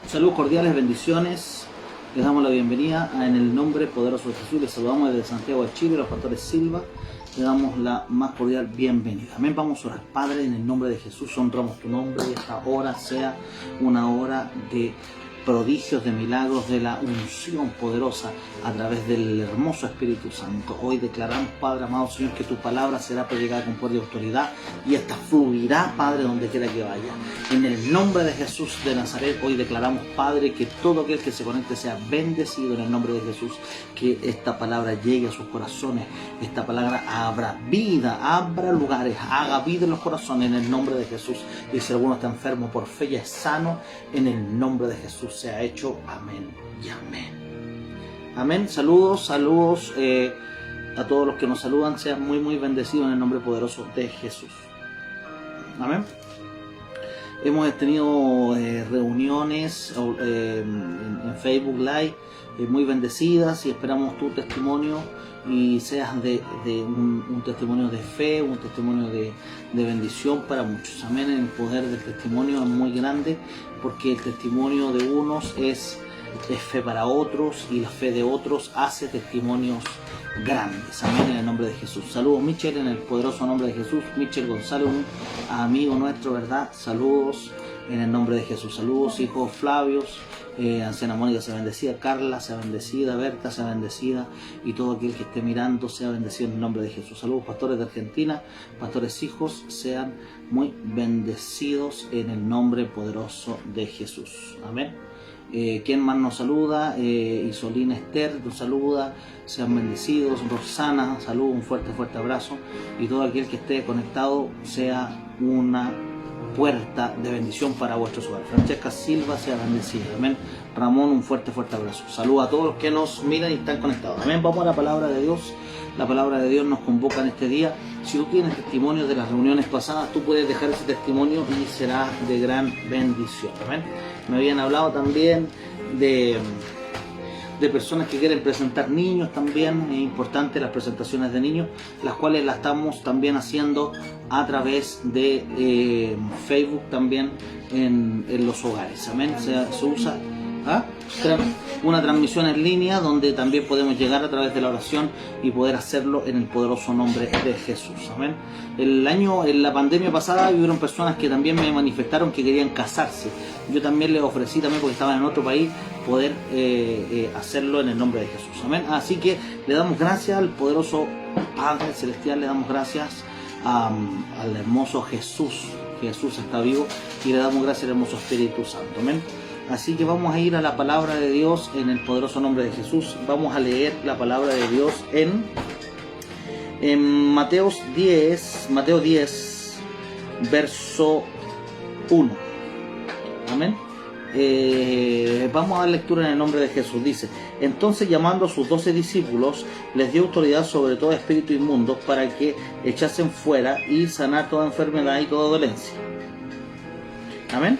Saludos cordiales, bendiciones. Les damos la bienvenida en el nombre poderoso de Jesús. Les saludamos desde Santiago de Chile, los pastores Silva. Le damos la más cordial bienvenida. Amén. Vamos a orar. Padre, en el nombre de Jesús, honramos tu nombre y esta hora sea una hora de prodigios, de milagros, de la unción poderosa a través del hermoso Espíritu Santo. Hoy declaramos, Padre amado Señor, que tu palabra será predicada con poder y autoridad y esta fluirá, Padre, donde quiera que vaya. En el nombre de Jesús de Nazaret, hoy declaramos, Padre, que todo aquel que se conecte sea bendecido en el nombre de Jesús, que esta palabra llegue a sus corazones, esta palabra abra vida, abra lugares, haga vida en los corazones en el nombre de Jesús. Y si alguno está enfermo, por fe ya es sano, en el nombre de Jesús sea hecho. Amén y amén. Amén. Saludos a todos los que nos saludan. Sean muy bendecidos en el nombre poderoso de Jesús. Amén. Hemos tenido reuniones en Facebook Live muy bendecidas y esperamos tu testimonio y seas de un testimonio de fe, un testimonio de bendición para muchos. Amén. El poder del testimonio es muy grande porque el testimonio de unos es fe para otros y la fe de otros hace testimonios grandes. Amén, en el nombre de Jesús. Saludos, Michel, en el poderoso nombre de Jesús. Michel González, un amigo nuestro, ¿verdad? Saludos en el nombre de Jesús. Saludos, hijos Flavios, anciana Mónica sea bendecida, Carla sea bendecida, Berta sea bendecida y todo aquel que esté mirando sea bendecido en el nombre de Jesús. Saludos, pastores de Argentina, pastores hijos, sean muy bendecidos en el nombre poderoso de Jesús. Amén. ¿Quién más nos saluda? Isolina Esther nos saluda, sean bendecidos. Rosana, saludo, un fuerte abrazo. Y todo aquel que esté conectado sea una puerta de bendición para vuestros hogares. Francesca Silva, sea bendecida. Amén. Ramón, un fuerte abrazo. Saludo a todos los que nos miran y están conectados. Amén. Vamos a la palabra de Dios. La palabra de Dios nos convoca en este día. Si tú tienes testimonios de las reuniones pasadas, tú puedes dejar ese testimonio y será de gran bendición. Amén. Me habían hablado también de personas que quieren presentar niños también. Es importante las presentaciones de niños, las cuales las estamos también haciendo a través de Facebook también en los hogares. Amén. Se usa una transmisión en línea donde también podemos llegar a través de la oración y poder hacerlo en el poderoso nombre de Jesús. Amén. En la pandemia pasada hubieron personas que también me manifestaron que querían casarse. Yo también les ofrecí también, porque estaban en otro país, poder hacerlo en el nombre de Jesús. Amén. Así que le damos gracias al poderoso Padre Celestial, le damos gracias al hermoso Jesús. Jesús está vivo y le damos gracias al hermoso Espíritu Santo. Amén. Así que vamos a ir a la palabra de Dios en el poderoso nombre de Jesús. Vamos a leer la palabra de Dios en Mateo 10, verso 1. Amén. Vamos a dar lectura en el nombre de Jesús. Dice: entonces, llamando a sus 12 discípulos, les dio autoridad sobre todo espíritu inmundo para que echasen fuera y sanar toda enfermedad y toda dolencia. Amén.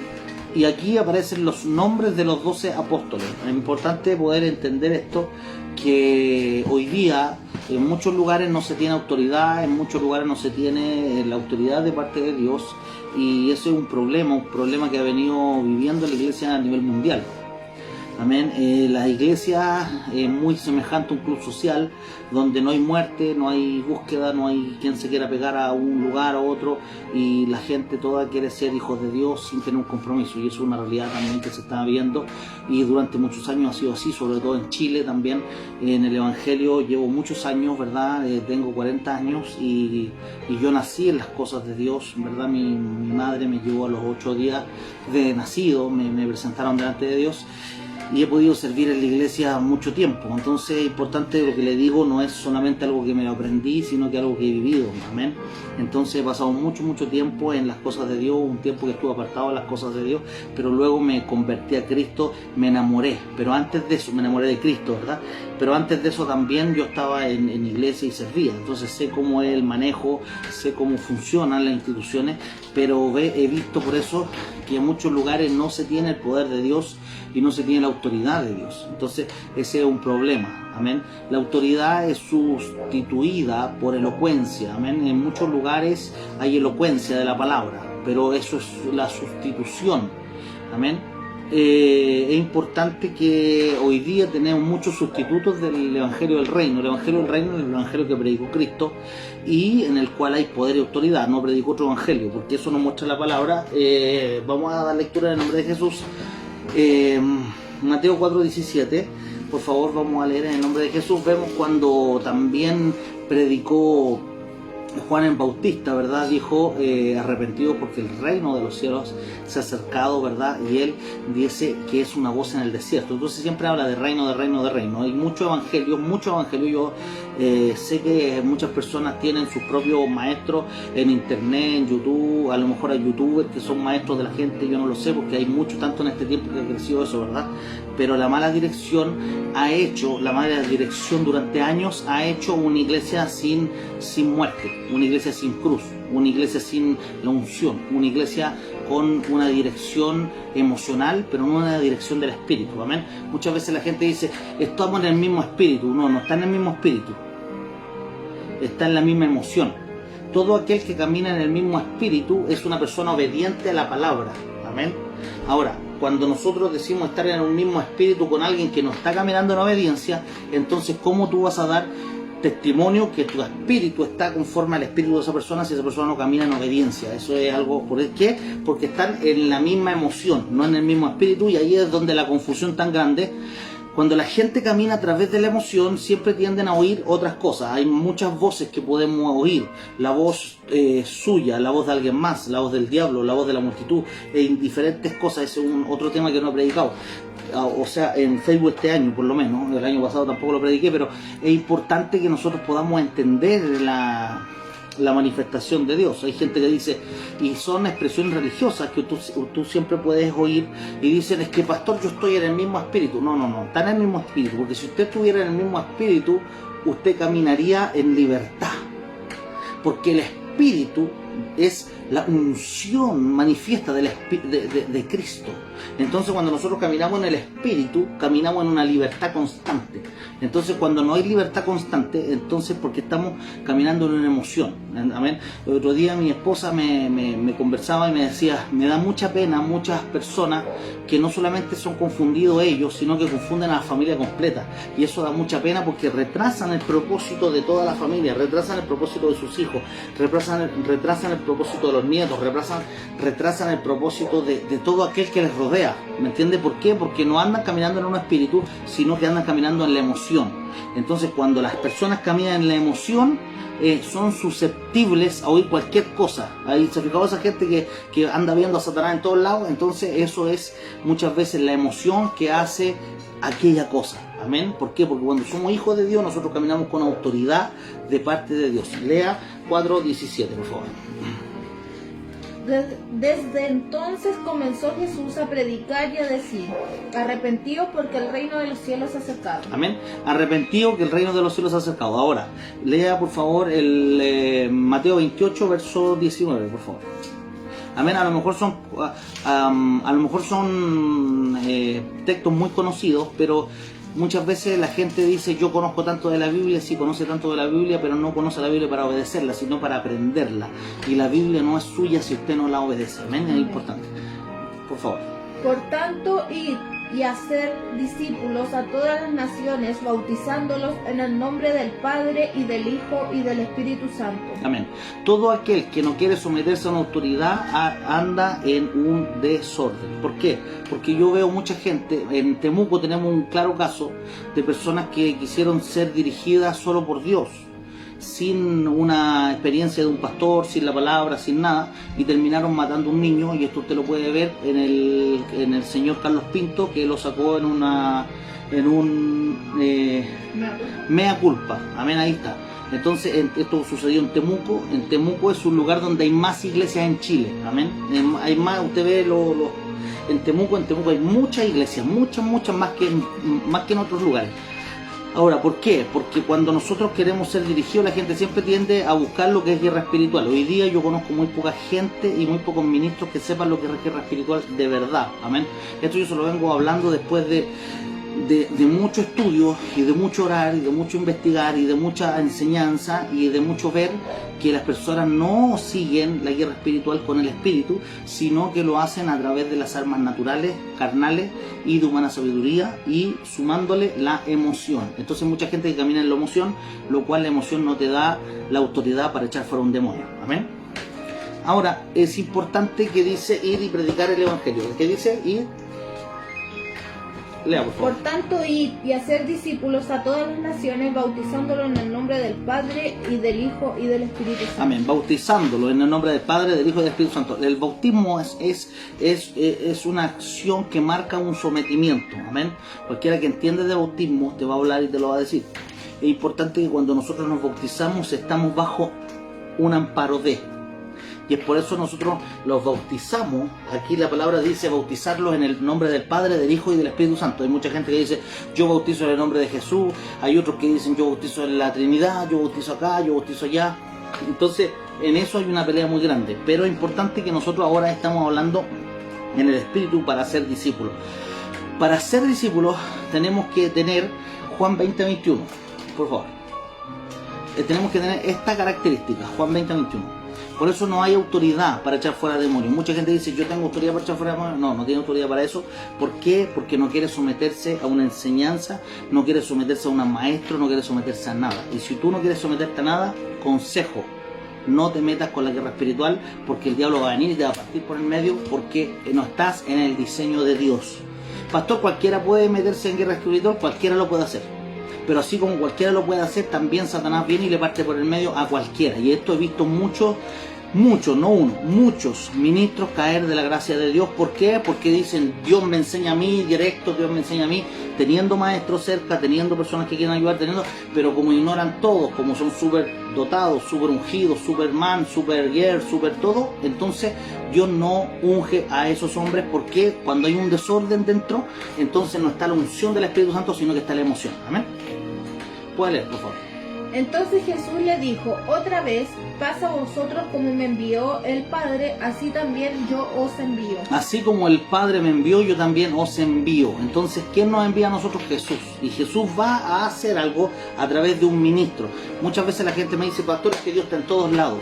Y aquí aparecen los nombres de los 12 apóstoles. Es importante poder entender esto, que hoy día en muchos lugares no se tiene autoridad, en muchos lugares no se tiene la autoridad de parte de Dios, y eso es un problema que ha venido viviendo la iglesia a nivel mundial. Amén. La iglesia es muy semejante a un club social donde no hay muerte, no hay búsqueda, no hay quien se quiera pegar a un lugar o otro, y la gente toda quiere ser hijos de Dios sin tener un compromiso, y eso es una realidad también que se está viendo y durante muchos años ha sido así, sobre todo en Chile también. En el Evangelio llevo muchos años, ¿verdad? Tengo 40 años y yo nací en las cosas de Dios, ¿verdad? Mi madre me llevó a los 8 días de nacido, me presentaron delante de Dios. Y he podido servir en la iglesia mucho tiempo. Entonces es importante, lo que le digo no es solamente algo que me lo aprendí, sino que algo que he vivido. Amén. Entonces he pasado mucho tiempo en las cosas de Dios, un tiempo que estuve apartado de las cosas de Dios, pero luego me convertí a Cristo, me enamoré. Pero antes de eso, me enamoré de Cristo, ¿verdad? Pero antes de eso también yo estaba en iglesia y servía. Entonces sé cómo es el manejo, sé cómo funcionan las instituciones, pero he visto por eso que en muchos lugares no se tiene el poder de Dios y no se tiene la autoridad de Dios. Entonces ese es un problema. Amén. La autoridad es sustituida por elocuencia. Amén. En muchos lugares hay elocuencia de la palabra, pero eso es la sustitución. Amén. es importante que hoy día tenemos muchos sustitutos del Evangelio del Reino. El Evangelio del Reino es el Evangelio que predicó Cristo y en el cual hay poder y autoridad. No predicó otro Evangelio, porque eso nos muestra la palabra. Vamos a dar lectura en el nombre de Jesús. Mateo 4:17. Por favor, vamos a leer en el nombre de Jesús. Vemos cuando también predicó Juan el Bautista, ¿verdad? Dijo, arrepentido porque el reino de los cielos se ha acercado, ¿verdad? Y él dice que es una voz en el desierto. Entonces siempre habla de reino, de reino, de reino. Hay mucho evangelio. Yo sé que muchas personas tienen sus propios maestros en internet, en YouTube. A lo mejor hay youtubers que son maestros de la gente. Yo no lo sé porque hay mucho, tanto en este tiempo que ha crecido eso, ¿verdad? Pero la mala dirección durante años ha hecho una iglesia sin muerte, una iglesia sin cruz, una iglesia sin la unción, una iglesia con una dirección emocional, pero no una dirección del espíritu. Amén. Muchas veces la gente dice, estamos en el mismo espíritu. No está en el mismo espíritu, está en la misma emoción. Todo aquel que camina en el mismo espíritu es una persona obediente a la palabra. Amén. Ahora, cuando nosotros decimos estar en un mismo espíritu con alguien que no está caminando en obediencia, entonces ¿cómo tú vas a dar testimonio que tu espíritu está conforme al espíritu de esa persona si esa persona no camina en obediencia? Eso es algo, ¿por qué? Porque están en la misma emoción, no en el mismo espíritu, y ahí es donde la confusión tan grande. Cuando la gente camina a través de la emoción, siempre tienden a oír otras cosas. Hay muchas voces que podemos oír. La voz suya, la voz de alguien más, la voz del diablo, la voz de la multitud, diferentes cosas. Ese es otro tema que no he predicado. O sea, en Facebook este año, por lo menos. El año pasado tampoco lo prediqué, pero es importante que nosotros podamos entender la manifestación de Dios. Hay gente que dice, y son expresiones religiosas que tú siempre puedes oír, y dicen, es que pastor, yo estoy en el mismo espíritu. No, está en el mismo espíritu, porque si usted estuviera en el mismo espíritu, usted caminaría en libertad, porque el espíritu es la unción manifiesta de Cristo. Entonces cuando nosotros caminamos en el espíritu, caminamos en una libertad constante. Entonces cuando no hay libertad constante, entonces porque estamos caminando en una emoción. Amén. El otro día mi esposa me conversaba y me decía, me da mucha pena muchas personas que no solamente son confundidos ellos, sino que confunden a la familia completa. Y eso da mucha pena porque retrasan el propósito de toda la familia, retrasan el propósito de sus hijos, retrasan el propósito de los nietos, retrasan el propósito de todo aquel que les rodea. ¿Me entiende? ¿Por qué? Porque no andan caminando en un espíritu, sino que andan caminando en la emoción. Entonces cuando las personas caminan en la emoción, son susceptibles a oír cualquier cosa. Ahí se ha fijado esa gente que anda viendo a Satanás en todos lados. Entonces eso es muchas veces la emoción que hace aquella cosa. Amén. ¿Por qué? Porque cuando somos hijos de Dios, nosotros caminamos con autoridad de parte de Dios. Lea 4:17, por favor. Desde entonces comenzó Jesús a predicar y a decir, arrepentidos porque el reino de los cielos se ha acercado. Amén. Arrepentidos que el reino de los cielos se ha acercado. Ahora, lea por favor el Mateo 28, verso 19, por favor. Amén. A lo mejor son textos muy conocidos, pero muchas veces la gente dice, yo conozco tanto de la Biblia, sí conoce tanto de la Biblia, pero no conoce la Biblia para obedecerla, sino para aprenderla. Y la Biblia no es suya si usted no la obedece. Amén, es importante. Por favor. Por tanto, id y hacer discípulos a todas las naciones, bautizándolos en el nombre del Padre y del Hijo y del Espíritu Santo. Amén. Todo aquel que no quiere someterse a una autoridad anda en un desorden. ¿Por qué? Porque yo veo mucha gente, en Temuco tenemos un claro caso de personas que quisieron ser dirigidas solo por Dios, sin una experiencia de un pastor, sin la palabra, sin nada, y terminaron matando a un niño. Y esto usted lo puede ver en el señor Carlos Pinto, que lo sacó en un mea culpa. Amén, ahí está. Entonces esto sucedió en Temuco. En Temuco es un lugar donde hay más iglesias en Chile. Amén. Hay más, usted ve en Temuco hay muchas iglesias, muchas más que en otros lugares. Ahora, ¿por qué? Porque cuando nosotros queremos ser dirigidos, la gente siempre tiende a buscar lo que es guerra espiritual. Hoy día yo conozco muy poca gente y muy pocos ministros que sepan lo que es guerra espiritual de verdad. Amén. Esto yo se lo vengo hablando después de de mucho estudio y de mucho orar y de mucho investigar y de mucha enseñanza y de mucho ver que las personas no siguen la guerra espiritual con el espíritu, sino que lo hacen a través de las armas naturales, carnales y de humana sabiduría, y sumándole la emoción. Entonces mucha gente que camina en la emoción, lo cual la emoción no te da la autoridad para echar fuera un demonio. Amén. Ahora, es importante que dice ir y predicar el evangelio. ¿Qué dice? Ir. Lea, por favor. Por tanto, id y hacer discípulos a todas las naciones, bautizándolos en el nombre del Padre y del Hijo y del Espíritu Santo. Amén. Bautizándolo en el nombre del Padre, del Hijo y del Espíritu Santo. El bautismo es una acción que marca un sometimiento. Amén. Cualquiera que entiende de bautismo te va a hablar y te lo va a decir. Es importante que cuando nosotros nos bautizamos estamos bajo un amparo de. Y es por eso nosotros los bautizamos. Aquí la palabra dice bautizarlos en el nombre del Padre, del Hijo y del Espíritu Santo. Hay mucha gente que dice yo bautizo en el nombre de Jesús. Hay otros que dicen yo bautizo en la Trinidad, yo bautizo acá, yo bautizo allá. Entonces en eso hay una pelea muy grande. Pero es importante que nosotros ahora estamos hablando en el Espíritu para ser discípulos. Para ser discípulos tenemos que tener Juan 20:21. Por favor. Tenemos que tener esta característica, Juan 20:21. Por eso no hay autoridad para echar fuera demonios. Mucha gente dice, yo tengo autoridad para echar fuera demonios. No, no tiene autoridad para eso. ¿Por qué? Porque no quiere someterse a una enseñanza, no quiere someterse a un maestro, no quiere someterse a nada. Y si tú no quieres someterte a nada, consejo, no te metas con la guerra espiritual, porque el diablo va a venir y te va a partir por el medio, porque no estás en el diseño de Dios. Pastor, cualquiera puede meterse en guerra espiritual, cualquiera lo puede hacer. Pero así como cualquiera lo puede hacer, también Satanás viene y le parte por el medio a cualquiera. Y esto he visto muchos, no uno, muchos ministros caer de la gracia de Dios. ¿Por qué? Porque dicen, Dios me enseña a mí, directo, Dios me enseña a mí, teniendo maestros cerca, teniendo personas que quieren ayudar, pero como ignoran todos, como son súper dotados, súper ungidos, Superman, super girl, super todo, entonces Dios no unge a esos hombres, porque cuando hay un desorden dentro, entonces no está la unción del Espíritu Santo, sino que está la emoción. Amén. Puede leer, por favor. Entonces Jesús le dijo, otra vez, pasa a vosotros como me envió el Padre, así también yo os envío. Así como el Padre me envió, yo también os envío. Entonces, ¿quién nos envía a nosotros? Jesús. Y Jesús va a hacer algo a través de un ministro. Muchas veces la gente me dice, pastor, es que Dios está en todos lados.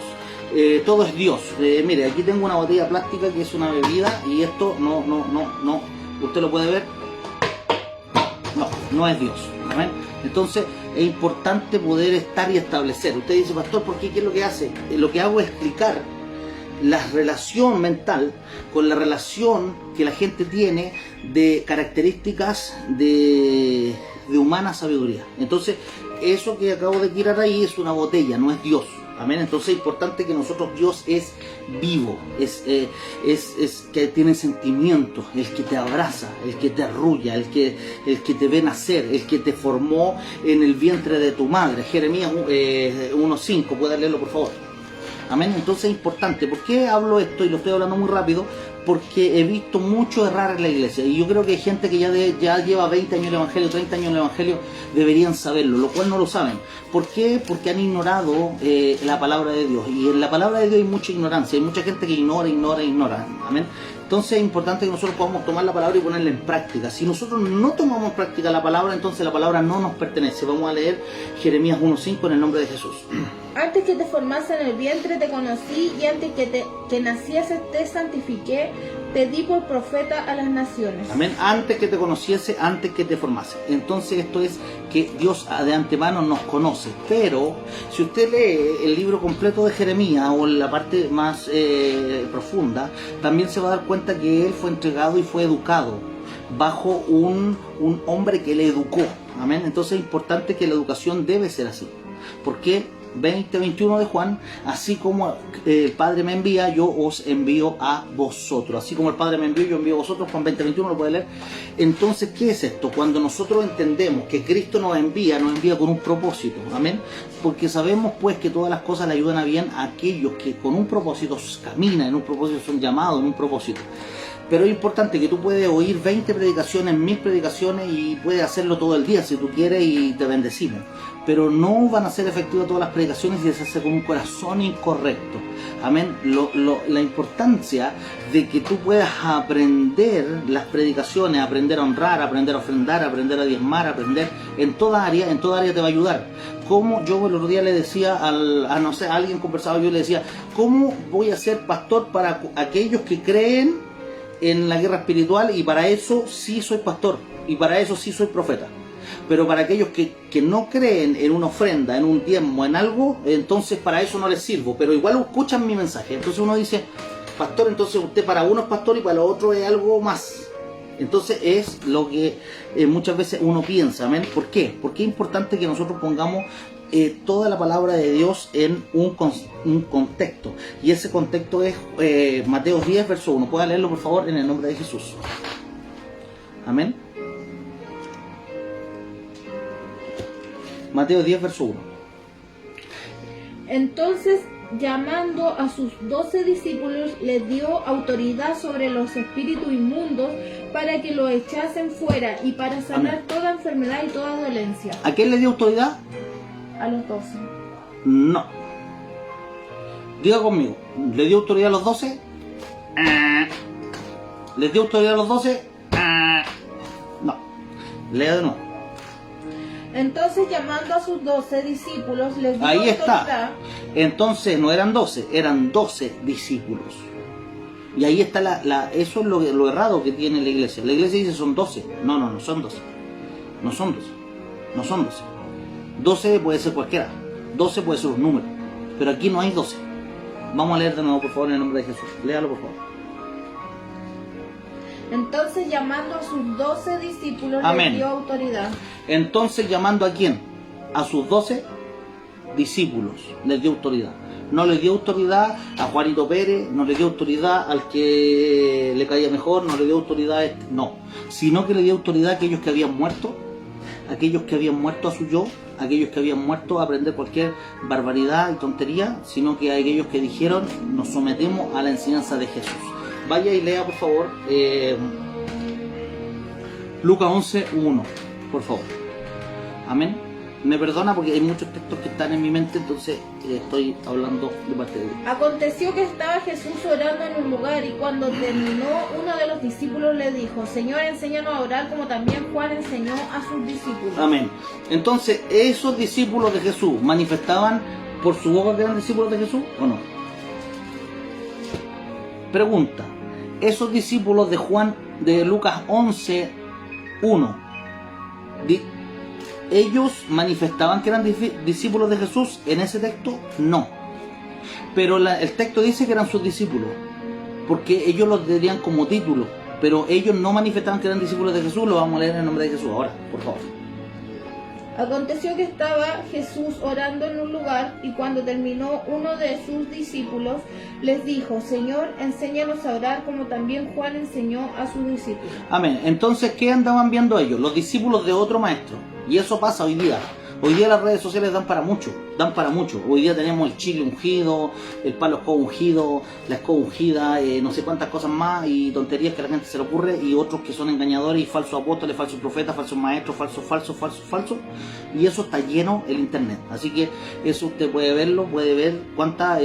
Todo es Dios. Mire, aquí tengo una botella plástica que es una bebida, y esto no. ¿Usted lo puede ver? No es Dios. ¿Amén? Entonces es importante poder estar y establecer. Usted dice, pastor, ¿por qué? ¿Qué es lo que hace? Lo que hago es explicar la relación mental con la relación que la gente tiene de características de humana sabiduría. Entonces, eso que acabo de tirar ahí es una botella, no es Dios. Amén. Entonces es importante que nosotros, Dios es vivo, es que tiene sentimientos, el que te abraza, el que te arrulla, el que te ve nacer, el que te formó en el vientre de tu madre. Jeremías 1:5, ¿puedes leerlo por favor? Amén. Entonces es importante. ¿Por qué hablo esto? Y lo estoy hablando muy rápido, porque he visto mucho errar en la iglesia. Y yo creo que hay gente que ya lleva 20 años en el Evangelio, 30 años en el Evangelio, deberían saberlo, lo cual no lo saben. ¿Por qué? Porque han ignorado la palabra de Dios. Y en la palabra de Dios hay mucha ignorancia. Hay mucha gente que ignora. Amén. Entonces es importante que nosotros podamos tomar la palabra y ponerla en práctica. Si nosotros no tomamos en práctica la palabra, entonces la palabra no nos pertenece. Vamos a leer Jeremías 1:5 en el nombre de Jesús. Antes que te formase en el vientre te conocí, y antes que naciese te santifiqué, te di por profeta a las naciones. Amén. Antes que te conociese, antes que te formase. Entonces esto es que Dios de antemano nos conoce. Pero si usted lee el libro completo de Jeremías, o la parte más profunda, también se va a dar cuenta que él fue entregado y fue educado bajo un hombre que le educó. Amén. Entonces es importante que la educación debe ser así. ¿Por qué? 20:21 de Juan, así como el Padre me envía, yo os envío a vosotros. Así como el Padre me envió, yo envío a vosotros. Juan 20:21 lo puede leer. Entonces, ¿qué es esto? Cuando nosotros entendemos que Cristo nos envía con un propósito. Amén. Porque sabemos pues que todas las cosas le ayudan a bien a aquellos que con un propósito caminan, en un propósito son llamados, en un propósito. Pero es importante que tú puedes oír 20 predicaciones, 1000 predicaciones y puedes hacerlo todo el día si tú quieres y te bendecimos. Pero no van a ser efectivas todas las predicaciones si se hace con un corazón incorrecto. Amén. La importancia de que tú puedas aprender las predicaciones, aprender a honrar, aprender a ofrendar, aprender a diezmar, aprender en toda área te va a ayudar. Como yo el otro día le decía no sé, a alguien conversaba, yo le decía, ¿cómo voy a ser pastor para aquellos que creen en la guerra espiritual? Y para eso sí soy pastor, y para eso sí soy profeta. Pero para aquellos que no creen en una ofrenda, en un diezmo, en algo, entonces para eso no les sirvo, pero igual escuchan mi mensaje. Entonces uno dice, pastor, entonces usted para uno es pastor y para lo otro es algo más. Entonces es lo que muchas veces uno piensa, ¿amén? ¿Por qué? Porque es importante que nosotros pongamos toda la palabra de Dios en un contexto. Y ese contexto es Mateo 10, verso 1. ¿Puede leerlo, por favor, en el nombre de Jesús? Amén. Mateo 10, verso 1. Entonces, llamando a sus 12 discípulos, les dio autoridad sobre los espíritus inmundos para que los echasen fuera y para sanar Amén. toda enfermedad y toda dolencia. ¿A quién le dio autoridad? A los 12. No. Diga conmigo, ¿le dio autoridad a los 12? ¿Les dio autoridad a los 12? No. Lea de nuevo. Entonces, llamando a sus 12 discípulos, les dio Ahí está. autoridad. Entonces no eran 12, eran 12 discípulos. Y ahí está eso es lo errado que tiene la iglesia. La iglesia dice son 12. No, no son 12. No son 12. No son 12. 12 puede ser cualquiera. 12 puede ser un número. Pero aquí no hay 12. Vamos a leer de nuevo, por favor, en el nombre de Jesús. Léalo, por favor. Entonces, llamando a sus 12 discípulos, Amén. les dio autoridad. Entonces, llamando a quién? A sus 12 discípulos les dio autoridad. No les dio autoridad a Juanito Pérez, no le dio autoridad al que le caía mejor, no le dio autoridad a este, no. Sino que le dio autoridad a aquellos que habían muerto a su yo, aquellos que habían muerto a aprender cualquier barbaridad y tontería, sino que a aquellos que dijeron, nos sometemos a la enseñanza de Jesús. Vaya y lea, por favor, Lucas 11:1, por favor. Amén. Me perdona porque hay muchos textos que están en mi mente, entonces estoy hablando de parte de Dios. Aconteció que estaba Jesús orando en un lugar, y cuando terminó, uno de los discípulos le dijo, Señor, enséñanos a orar como también Juan enseñó a sus discípulos. Amén. Entonces, ¿esos discípulos de Jesús manifestaban por su boca que eran discípulos de Jesús o no? Pregunta, ¿esos discípulos de Juan, de Lucas 11:1, ellos manifestaban que eran discípulos de Jesús en ese texto? No. Pero el texto dice que eran sus discípulos, porque ellos los tenían como título, pero ellos no manifestaban que eran discípulos de Jesús. Lo vamos a leer en el nombre de Jesús ahora, por favor. Aconteció que estaba Jesús orando en un lugar, y cuando terminó, uno de sus discípulos les dijo, Señor, enséñanos a orar como también Juan enseñó a sus discípulos. Amén. Entonces, ¿qué andaban viendo ellos? Los discípulos de otro maestro. Y eso pasa hoy día. Hoy día las redes sociales dan para mucho. Hoy día tenemos el chile ungido, el palo escoba ungido, la escoba ungida, no sé cuántas cosas más y tonterías que a la gente se le ocurre, y otros que son engañadores y falsos apóstoles, falsos profetas, falsos maestros, falsos. Y eso está lleno el internet. Así que eso usted puede verlo, puede ver cuánta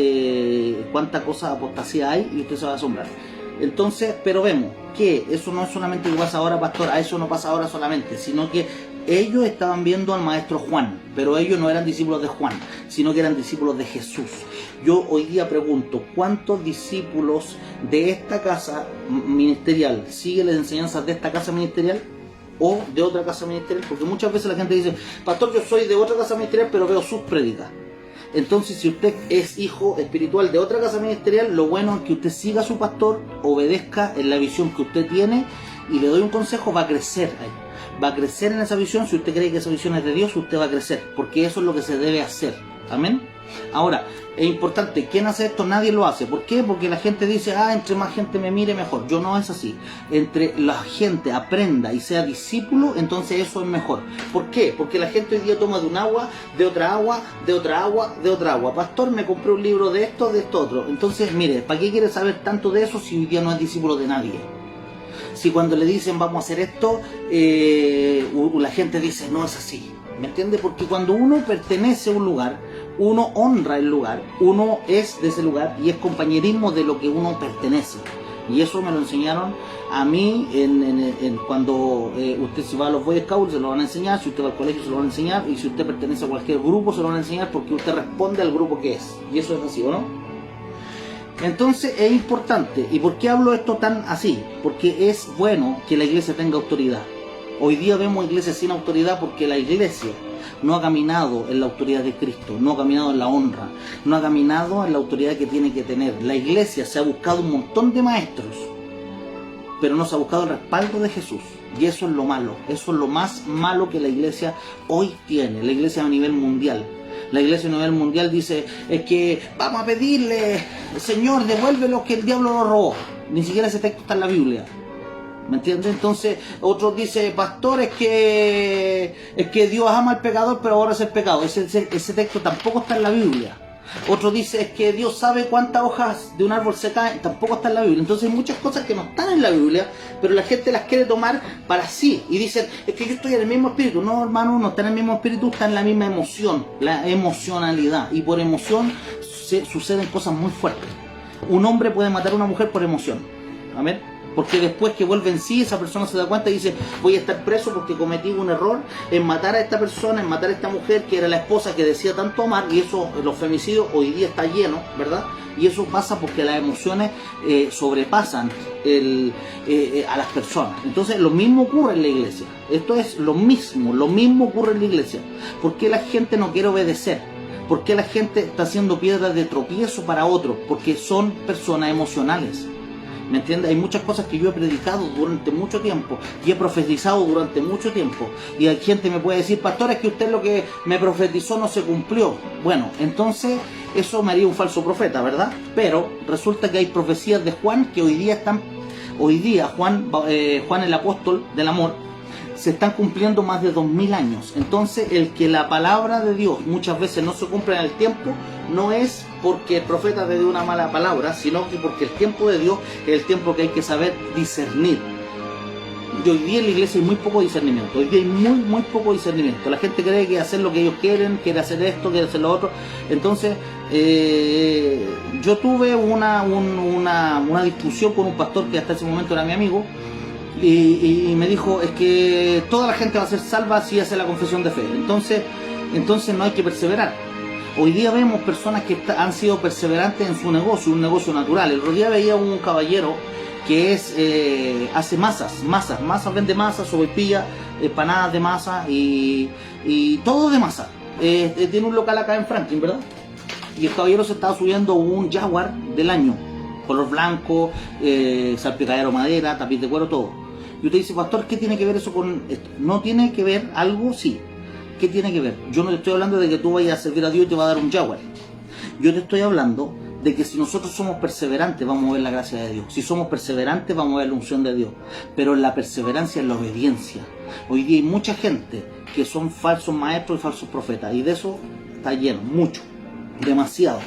cosa apostasía hay y usted se va a asombrar. Entonces, pero vemos que eso no es solamente que pasa ahora, pastor, a eso no pasa ahora solamente, sino que ellos estaban viendo al maestro Juan, pero ellos no eran discípulos de Juan, sino que eran discípulos de Jesús. Yo hoy día pregunto, ¿cuántos discípulos de esta casa ministerial siguen las enseñanzas de esta casa ministerial o de otra casa ministerial? Porque muchas veces la gente dice, pastor, yo soy de otra casa ministerial, pero veo sus prédicas. Entonces, si usted es hijo espiritual de otra casa ministerial, lo bueno es que usted siga a su pastor, obedezca en la visión que usted tiene, y le doy un consejo, va a crecer ahí. Va a crecer en esa visión. Si usted cree que esa visión es de Dios, usted va a crecer, porque eso es lo que se debe hacer. Amén. Ahora, es importante, ¿quién hace esto? Nadie lo hace. ¿Por qué? Porque la gente dice, entre más gente me mire, mejor. Yo no es así. Entre la gente aprenda y sea discípulo, entonces eso es mejor. ¿Por qué? Porque la gente hoy día toma de un agua, de otra agua, de otra agua, de otra agua. Pastor, me compré un libro de esto otro. Entonces, mire, ¿para qué quiere saber tanto de eso si hoy día no es discípulo de nadie? si cuando le dicen vamos a hacer esto, la gente dice no es así? ¿Me entiende? Porque cuando uno pertenece a un lugar, uno honra el lugar, uno es de ese lugar y es compañerismo de lo que uno pertenece. Y eso me lo enseñaron a mí cuando usted se va a los Boy Scouts se lo van a enseñar, si usted va al colegio se lo van a enseñar, y si usted pertenece a cualquier grupo se lo van a enseñar, porque usted responde al grupo que es. Y eso es así, ¿o no? Entonces es importante. ¿Y por qué hablo esto tan así? Porque es bueno que la iglesia tenga autoridad. Hoy día vemos iglesias sin autoridad porque la iglesia no ha caminado en la autoridad de Cristo, no ha caminado en la honra, no ha caminado en la autoridad que tiene que tener. La iglesia se ha buscado un montón de maestros, pero no se ha buscado el respaldo de Jesús. Y eso es lo malo, eso es lo más malo que la iglesia hoy tiene, la iglesia a nivel mundial. La iglesia a nivel mundial dice, es que vamos a pedirle, Señor, devuelve lo que el diablo nos robó. Ni siquiera ese texto está en la Biblia. ¿Me entiendes? Entonces, otros dicen, pastor, es que Dios ama al pecador, pero ahora es el pecado. Ese texto tampoco está en la Biblia. Otro dice, es que Dios sabe cuántas hojas de un árbol se caen, tampoco está en la Biblia. Entonces hay muchas cosas que no están en la Biblia, pero la gente las quiere tomar para sí. Y dicen, es que yo estoy en el mismo espíritu. No, hermano, no está en el mismo espíritu, está en la misma emoción, la emocionalidad. Y por emoción suceden cosas muy fuertes. Un hombre puede matar a una mujer por emoción. Amén. Porque después que vuelve en sí, esa persona se da cuenta y dice, voy a estar preso porque cometí un error en matar a esta persona, en matar a esta mujer que era la esposa que decía tanto amar. Y eso, los femicidios hoy día está lleno, ¿verdad? Y eso pasa porque las emociones sobrepasan a las personas. Entonces lo mismo ocurre en la iglesia. Esto es lo mismo ocurre en la iglesia. ¿Por qué la gente no quiere obedecer? ¿Por qué la gente está haciendo piedras de tropiezo para otros? Porque son personas emocionales. ¿Me entiendes? Hay muchas cosas que yo he predicado durante mucho tiempo y he profetizado durante mucho tiempo. Y hay gente que me puede decir, pastor, es que usted lo que me profetizó no se cumplió. Bueno, entonces eso me haría un falso profeta, ¿verdad? Pero resulta que hay profecías de Juan que hoy día Juan el apóstol del amor, se están cumpliendo más de 2000 años. Entonces, el que la palabra de Dios muchas veces no se cumple en el tiempo, no es porque el profeta te dio una mala palabra, sino que porque el tiempo de Dios es el tiempo que hay que saber discernir. Y hoy día en la iglesia hay muy poco discernimiento. Hoy día hay muy poco discernimiento. La gente cree que hacer lo que ellos quieren, quiere hacer esto, quiere hacer lo otro. Entonces, yo tuve una discusión con un pastor que hasta ese momento era mi amigo. Y me dijo, es que toda la gente va a ser salva si hace la confesión de fe. Entonces no hay que perseverar. Hoy día vemos personas que han sido perseverantes en su negocio, un negocio natural. El otro día veía un caballero que hace masas, vende masas, sopaipillas, empanadas de masa y todo de masa. Tiene un local acá en Franklin, ¿verdad? Y el caballero se estaba subiendo un Jaguar del año, color blanco, salpicadero madera, tapiz de cuero, todo. Y usted dice, pastor, ¿qué tiene que ver eso con esto? ¿No tiene que ver algo? Sí. ¿Qué tiene que ver? Yo no te estoy hablando de que tú vayas a servir a Dios y te va a dar un Jaguar. Yo te estoy hablando de que si nosotros somos perseverantes vamos a ver la gracia de Dios. Si somos perseverantes vamos a ver la unción de Dios. Pero la perseverancia es la obediencia. Hoy día hay mucha gente que son falsos maestros y falsos profetas. Y de eso está lleno, mucho, demasiado.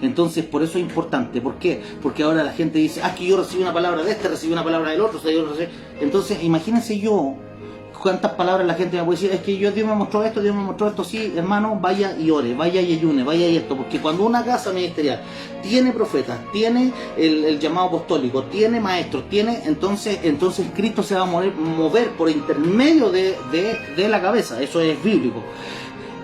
Entonces, por eso es importante. ¿Por qué? Porque ahora la gente dice, que yo recibí una palabra de este, recibí una palabra del otro, Entonces, imagínense yo, cuántas palabras la gente me puede decir, es que Dios me mostró esto, sí, hermano, vaya y ore, vaya y ayune, vaya y esto. Porque cuando una casa ministerial tiene profetas, tiene el llamado apostólico, tiene maestros, entonces Cristo se va a mover por intermedio de la cabeza. Eso es bíblico.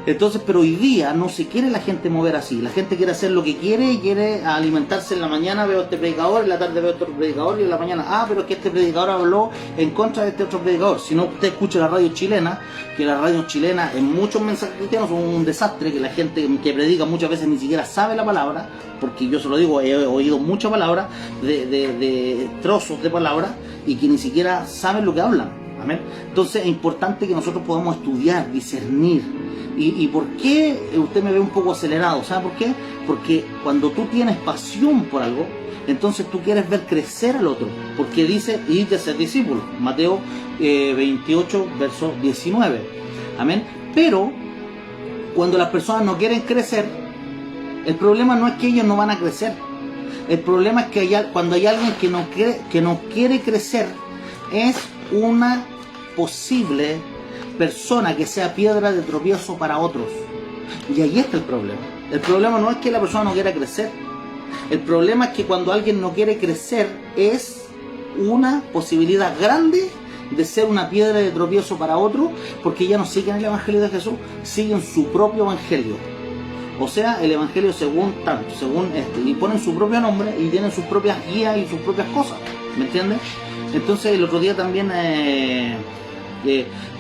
Entonces, pero hoy día no se quiere la gente mover así. La gente quiere hacer lo que quiere y quiere alimentarse. En la mañana veo a este predicador, en la tarde veo a otro predicador y en la mañana, pero es que este predicador habló en contra de este otro predicador. Si no, usted escucha la radio chilena, que la radio chilena en muchos mensajes cristianos son un desastre, que la gente que predica muchas veces ni siquiera sabe la palabra, porque yo se lo digo, he oído muchas palabras, de trozos de palabras, y que ni siquiera saben lo que hablan. Amén. Entonces es importante que nosotros podamos estudiar, discernir. ¿Y por qué usted me ve un poco acelerado? ¿Sabe por qué? Porque cuando tú tienes pasión por algo, entonces tú quieres ver crecer al otro. Porque dice, y de ser discípulo. Mateo 28, verso 19. Amén. Pero cuando las personas no quieren crecer, el problema no es que ellos no van a crecer. El problema es que cuando hay alguien que no quiere crecer, es una posible persona que sea piedra de tropiezo para otros. Y ahí está el problema. El problema no es que la persona no quiera crecer. El problema es que cuando alguien no quiere crecer es una posibilidad grande de ser una piedra de tropiezo para otro, porque ya no siguen el Evangelio de Jesús, siguen su propio Evangelio. O sea, el Evangelio según y ponen su propio nombre y tienen sus propias guías y sus propias cosas, ¿me entiendes? Entonces el otro día también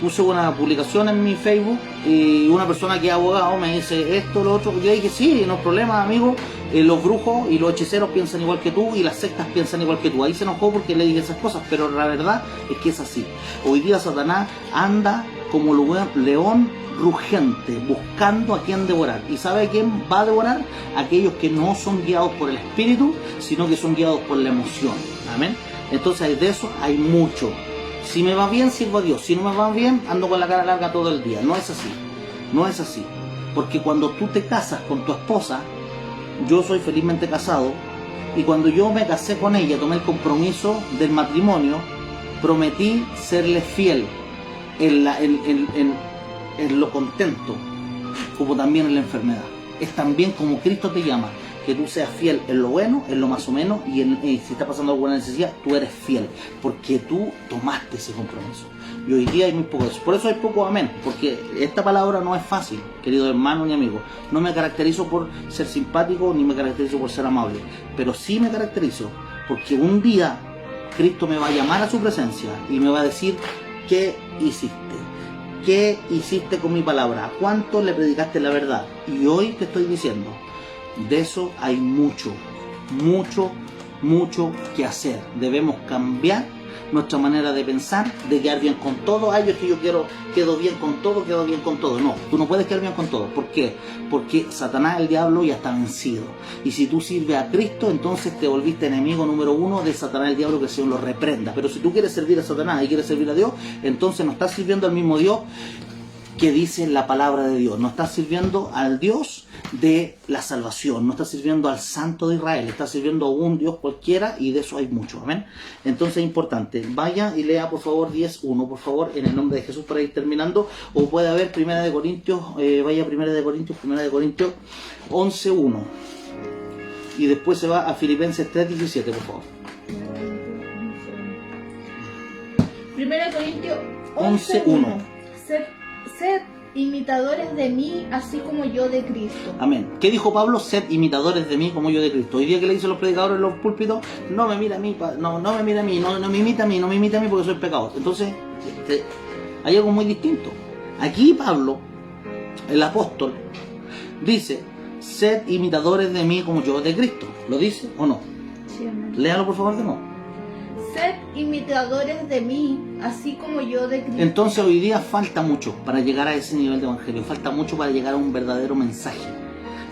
puse una publicación en mi Facebook y una persona que es abogado me dice esto, lo otro. Yo dije, sí, no hay problema, amigo, los brujos y los hechiceros piensan igual que tú y las sectas piensan igual que tú. Ahí se enojó porque le dije esas cosas, pero la verdad es que es así. Hoy día Satanás anda como león rugente, buscando a quien devorar. ¿Y sabe a quién va a devorar? Aquellos que no son guiados por el espíritu, sino que son guiados por la emoción. Amén. Entonces de eso hay mucho. Si me va bien, sirvo a Dios. Si no me va bien, ando con la cara larga todo el día. No es así. No es así. Porque cuando tú te casas con tu esposa, yo soy felizmente casado, y cuando yo me casé con ella, tomé el compromiso del matrimonio, prometí serle fiel en lo contento, como también en la enfermedad. Es también como Cristo te llama, que tú seas fiel en lo bueno, en lo más o menos, y si está pasando alguna necesidad, tú eres fiel, porque tú tomaste ese compromiso. Y hoy día hay muy poco de eso. Por eso hay poco amén, porque esta palabra no es fácil, querido hermano ni amigo. No me caracterizo por ser simpático, ni me caracterizo por ser amable, pero sí me caracterizo porque un día Cristo me va a llamar a su presencia y me va a decir, ¿qué hiciste? ¿Qué hiciste con mi palabra? ¿A cuánto le predicaste la verdad? Y hoy te estoy diciendo, de eso hay mucho que hacer. Debemos cambiar nuestra manera de pensar, de quedar bien con todo. Ay, es que yo quedo bien con todo. No, tú no puedes quedar bien con todo. ¿Por qué? Porque Satanás, el diablo, ya está vencido. Y si tú sirves a Cristo, entonces te volviste enemigo número uno de Satanás, el diablo, que el Señor lo reprenda. Pero si tú quieres servir a Satanás y quieres servir a Dios, entonces no estás sirviendo al mismo Dios que dice la palabra de Dios. No estás sirviendo al Dios de la salvación, no estás sirviendo al Santo de Israel, estás sirviendo a un Dios cualquiera, y de eso hay mucho. Amén. Entonces es importante. Vaya y lea por favor 10:1, por favor, en el nombre de Jesús, para ir terminando. O puede haber Primera de Corintios, vaya a Primera de Corintios 11:1. Y después se va a Filipenses 3:17, por favor. Primera de Corintios 11:1. Sed imitadores de mí, así como yo de Cristo. Amén. ¿Qué dijo Pablo? Sed imitadores de mí como yo de Cristo. Hoy día que le dicen los predicadores en los púlpitos, no me mira a mí, no me mira a mí, no me imita a mí porque soy pecador. Entonces, hay algo muy distinto. Aquí Pablo, el apóstol, dice, sed imitadores de mí como yo de Cristo. ¿Lo dice o no? Sí, amén. Léalo por favor de nuevo. Sed imitadores de mí, así como yo de Cristo. Entonces hoy día falta mucho para llegar a ese nivel de evangelio, falta mucho para llegar a un verdadero mensaje.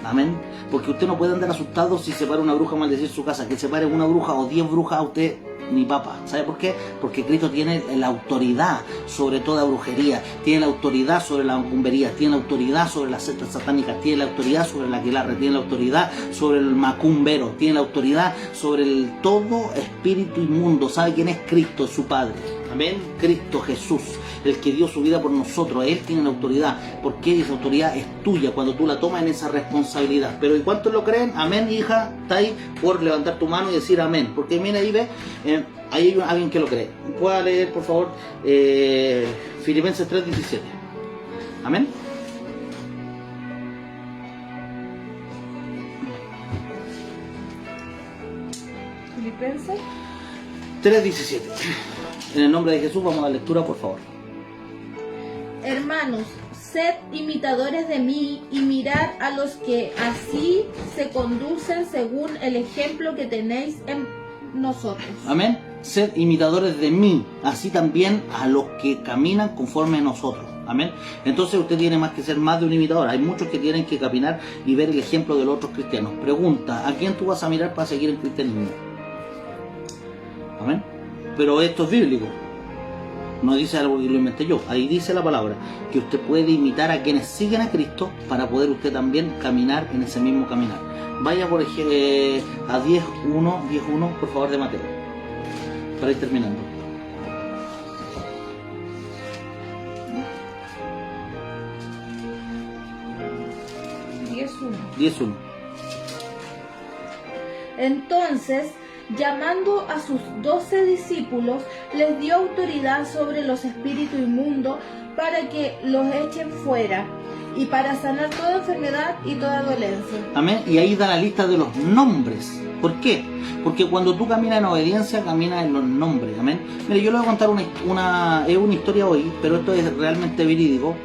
Amén. Porque usted no puede andar asustado si se para una bruja a maldecir su casa. Que se pare una bruja o 10 brujas a usted, ni papa. ¿Sabe por qué? Porque Cristo tiene la autoridad sobre toda brujería, tiene la autoridad sobre la macumbería, tiene la autoridad sobre las sectas satánicas, tiene la autoridad sobre la aquelarre, tiene la autoridad sobre el macumbero, tiene la autoridad sobre el todo espíritu inmundo. ¿Sabe quién es Cristo? Su Padre. Amén. Cristo Jesús, el que dio su vida por nosotros. Él tiene la autoridad, porque esa autoridad es tuya cuando tú la tomas en esa responsabilidad. Pero ¿y cuántos lo creen? Amén, hija. Está ahí por levantar tu mano y decir amén. Porque mira, ahí ve, ahí hay alguien que lo cree. Pueda leer, por favor, Filipenses 3:17. Amén. Filipenses 3:17. En el nombre de Jesús vamos a la lectura, por favor. Hermanos, sed imitadores de mí y mirad a los que así se conducen según el ejemplo que tenéis en nosotros. Amén. Sed imitadores de mí, así también a los que caminan conforme a nosotros. Amén. Entonces usted tiene más que ser más de un imitador. Hay muchos que tienen que caminar y ver el ejemplo de los otros cristianos. Pregunta, ¿a quién tú vas a mirar para seguir el cristianismo? Amén. Pero esto es bíblico. No dice algo que lo inventé yo. Ahí dice la palabra que usted puede imitar a quienes siguen a Cristo para poder usted también caminar en ese mismo caminar. Vaya por ejemplo a 10:1, por favor, de Mateo, para ir terminando. 10:1. Entonces, llamando a sus 12 discípulos, les dio autoridad sobre los espíritus inmundos para que los echen fuera y para sanar toda enfermedad y toda dolencia. Amén. Y ahí da la lista de los nombres. ¿Por qué? Porque cuando tú caminas en obediencia, caminas en los nombres. Amén. Mire, yo le voy a contar una historia hoy, pero esto es realmente verídico.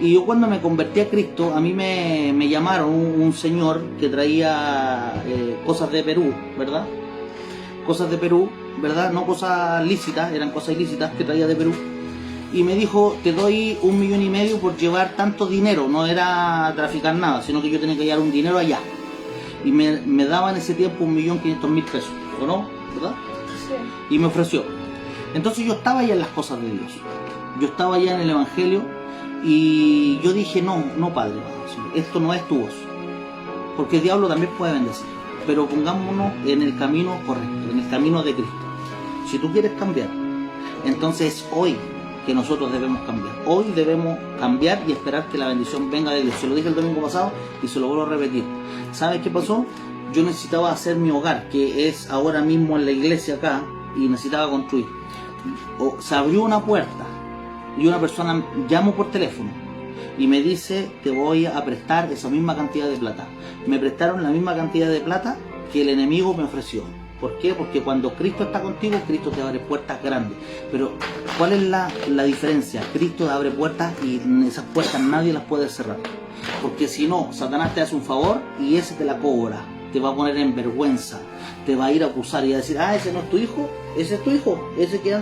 Y yo cuando me convertí a Cristo, a mí me llamaron un señor que traía cosas de Perú, ¿verdad? Cosas de Perú, ¿verdad? No cosas lícitas, eran cosas ilícitas que traía de Perú. Y me dijo, te doy 1,5 millones por llevar tanto dinero. No era traficar nada, sino que yo tenía que llevar un dinero allá. Y me daba en ese tiempo 1.500.000 pesos, ¿o no? ¿Verdad? Sí. Y me ofreció. Entonces yo estaba allá en las cosas de Dios. Yo estaba allá en el Evangelio y yo dije, no Padre, esto no es tu voz. Porque el diablo también puede bendecir. Pero pongámonos en el camino correcto, en el camino de Cristo. Si tú quieres cambiar, entonces es hoy que nosotros debemos cambiar. Hoy debemos cambiar y esperar que la bendición venga de Dios. Se lo dije el domingo pasado y se lo vuelvo a repetir. ¿Sabes qué pasó? Yo necesitaba hacer mi hogar, que es ahora mismo en la iglesia acá, y necesitaba construir. Se abrió una puerta y una persona llamó por teléfono y me dice, te voy a prestar esa misma cantidad de plata. Me prestaron la misma cantidad de plata que el enemigo me ofreció. ¿Por qué? Porque cuando Cristo está contigo, Cristo te abre puertas grandes. Pero, ¿cuál es la diferencia? Cristo te abre puertas y esas puertas nadie las puede cerrar. Porque si no, Satanás te hace un favor y ese te la cobra. Te va a poner en vergüenza. Te va a ir a acusar y a decir, ese no es tu hijo, ese es tu hijo, ese, ya,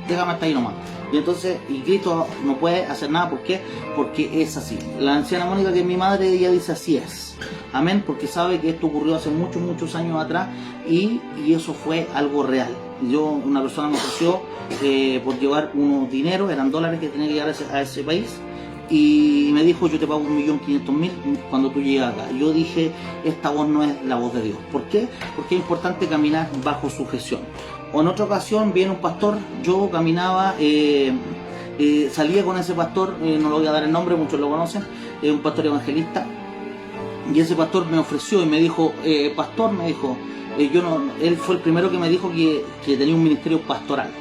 déjame hasta ahí nomás. Y entonces, y Cristo no puede hacer nada. ¿Por qué? Porque es así. La anciana Mónica, que es mi madre, ella dice así es. Amén, porque sabe que esto ocurrió hace muchos años atrás y eso fue algo real. Una persona me ofreció por llevar unos dineros, eran dólares que tenía que llevar a ese país, y me dijo, yo te pago 1.500.000 cuando tú llegas acá. Yo dije, esta voz no es la voz de Dios. ¿Por qué? Porque es importante caminar bajo sujeción. O en otra ocasión viene un pastor, yo caminaba, salía con ese pastor, no le voy a dar el nombre, muchos lo conocen, es un pastor evangelista. Y ese pastor me ofreció y me dijo, pastor, me dijo, él fue el primero que me dijo que tenía un ministerio pastoral.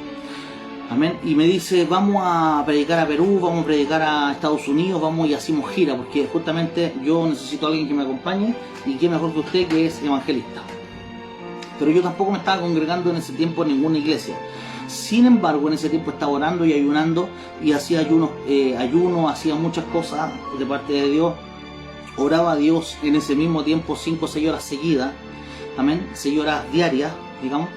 Amén. Y me dice, vamos a predicar a Perú, vamos a predicar a Estados Unidos, vamos y hacemos gira, porque justamente yo necesito a alguien que me acompañe y qué mejor que usted, que es evangelista. Pero yo tampoco me estaba congregando en ese tiempo en ninguna iglesia. Sin embargo, en ese tiempo estaba orando y ayunando y hacía ayuno, hacía muchas cosas de parte de Dios. Oraba a Dios en ese mismo tiempo 5 o 6 horas seguidas, amén, 6 horas diarias, digamos.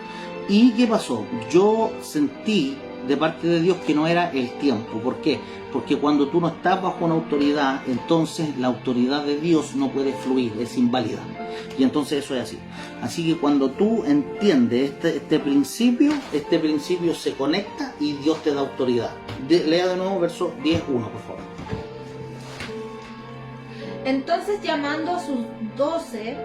¿Y qué pasó? Yo sentí de parte de Dios que no era el tiempo. ¿Por qué? Porque cuando tú no estás bajo una autoridad, entonces la autoridad de Dios no puede fluir, es inválida. Y entonces eso es así. Así que cuando tú entiendes este principio se conecta y Dios te da autoridad. Lea de nuevo verso 10:1, por favor. Entonces, llamando a sus 12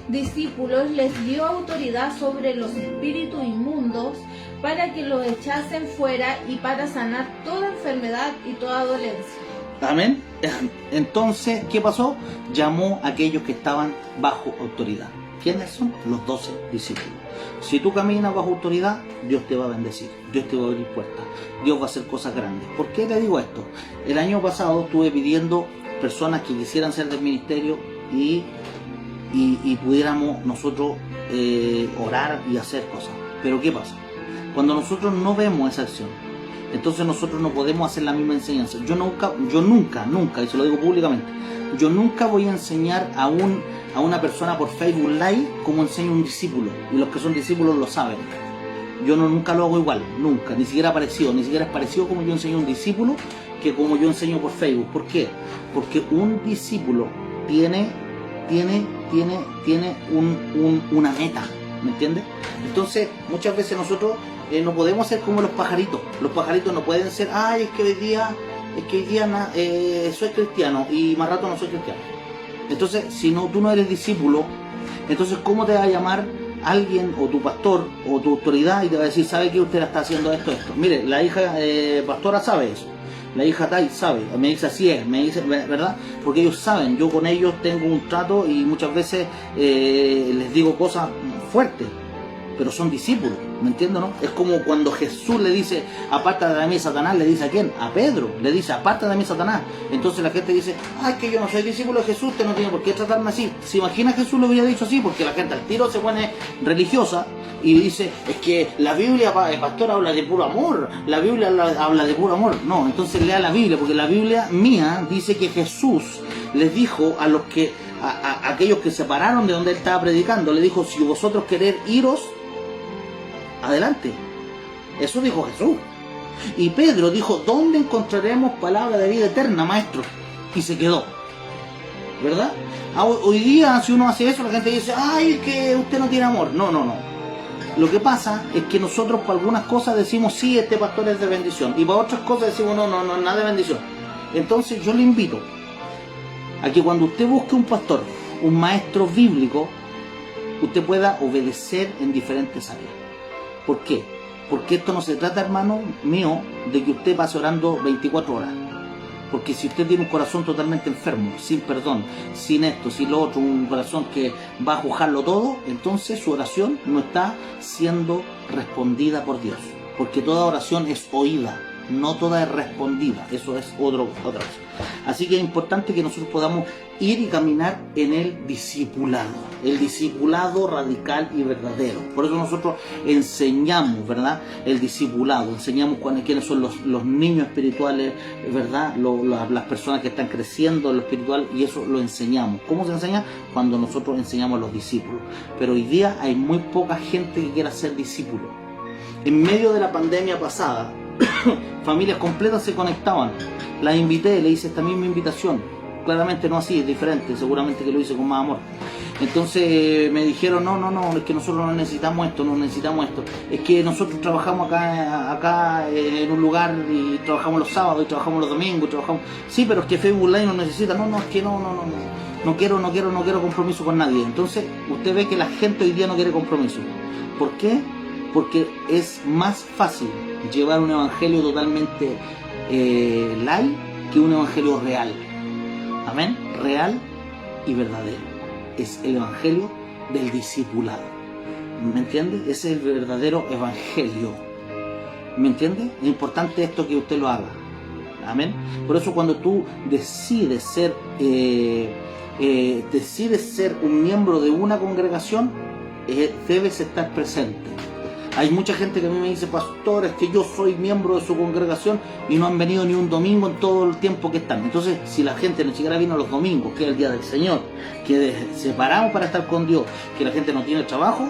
discípulos, les dio autoridad sobre los espíritus inmundos para que los echasen fuera y para sanar toda enfermedad y toda dolencia. Amén. Entonces, ¿qué pasó? Llamó a aquellos que estaban bajo autoridad. ¿Quiénes son? Los 12 discípulos. Si tú caminas bajo autoridad, Dios te va a bendecir, Dios te va a abrir puertas, Dios va a hacer cosas grandes. ¿Por qué le digo esto? El año pasado estuve pidiendo personas que quisieran ser del ministerio y pudiéramos nosotros orar y hacer cosas. Pero ¿qué pasa? Cuando nosotros no vemos esa acción, entonces nosotros no podemos hacer la misma enseñanza. Yo nunca, y se lo digo públicamente, yo nunca voy a enseñar a una persona por Facebook Live como enseña un discípulo, y los que son discípulos lo saben. Yo nunca lo hago igual, nunca, ni siquiera es parecido como yo enseño a un discípulo que como yo enseño por Facebook. ¿Por qué? Porque un discípulo tiene una meta, ¿me entiendes? Entonces, muchas veces nosotros no podemos ser como los pajaritos. Los pajaritos no pueden ser, es que hoy día soy cristiano y más rato no soy cristiano. Entonces, si tú no eres discípulo, entonces ¿cómo te va a llamar alguien o tu pastor o tu autoridad y te va a decir, ¿sabe que usted está haciendo esto? Mire, la hija pastora sabe eso. La hija Tai sabe, me dice así es, me dice, ¿verdad? Porque ellos saben, yo con ellos tengo un trato y muchas veces les digo cosas fuertes, pero son discípulos, ¿me entiendes, no? Es como cuando Jesús le dice, apártate de mí, Satanás, le dice ¿a quién? A Pedro, le dice, apártate de mí, Satanás. Entonces la gente dice, ay, que yo no soy discípulo de Jesús, usted no tiene por qué tratarme así. ¿Se imagina Jesús lo hubiera dicho así? Porque la gente al tiro se pone religiosa y dice, es que la Biblia, pastor, habla de puro amor, la Biblia habla de puro amor. No, entonces lea la Biblia, porque la Biblia mía dice que Jesús les dijo a los que, a aquellos que se pararon de donde él estaba predicando, le dijo, si vosotros queréis iros, adelante. Eso dijo Jesús. Y Pedro dijo, ¿dónde encontraremos palabra de vida eterna, maestro? Y se quedó, ¿verdad? Hoy día, si uno hace eso, la gente dice, ay, que usted no tiene amor. No, no, no. Lo que pasa es que nosotros para algunas cosas decimos, sí, este pastor es de bendición. Y para otras cosas decimos, no, no, no, nada de bendición. Entonces yo le invito a que cuando usted busque un pastor, un maestro bíblico, usted pueda obedecer en diferentes áreas. ¿Por qué? Porque esto no se trata, hermano mío, de que usted pase orando 24 horas. Porque si usted tiene un corazón totalmente enfermo, sin perdón, sin esto, sin lo otro, un corazón que va a juzgarlo todo, entonces su oración no está siendo respondida por Dios. Porque toda oración es oída, no toda es respondida. Eso es otra cosa. Así que es importante que nosotros podamos ir y caminar en el discipulado radical y verdadero. Por eso nosotros enseñamos, ¿verdad? El discipulado, enseñamos quiénes son los niños espirituales, ¿verdad? Las personas que están creciendo en lo espiritual, y eso lo enseñamos. ¿Cómo se enseña? Cuando nosotros enseñamos a los discípulos. Pero hoy día hay muy poca gente que quiera ser discípulo. En medio de la pandemia pasada, familias completas se conectaban. Las invité, le hice esta misma invitación. Claramente no así, es diferente, seguramente que lo hice con más amor. Entonces me dijeron, no, es que nosotros no necesitamos esto, es que nosotros trabajamos acá en un lugar y trabajamos los sábados y trabajamos los domingos, sí, pero es que Facebook Live no necesita, es que no quiero compromiso con nadie. Entonces usted ve que la gente hoy día no quiere compromiso. ¿Por qué? Porque es más fácil llevar un evangelio totalmente light que un evangelio real. Amén, real y verdadero. Es el evangelio del discipulado. ¿Me entiende? Ese es el verdadero evangelio. ¿Me entiende? Es importante esto que usted lo haga. Amén. Por eso cuando tú decides ser un miembro de una congregación, debes estar presente. Hay mucha gente que a mí me dice, pastor, es que yo soy miembro de su congregación y no han venido ni un domingo en todo el tiempo que están. Entonces, si la gente ni siquiera vino los domingos, que es el día del Señor, que separamos para estar con Dios, que la gente no tiene trabajo,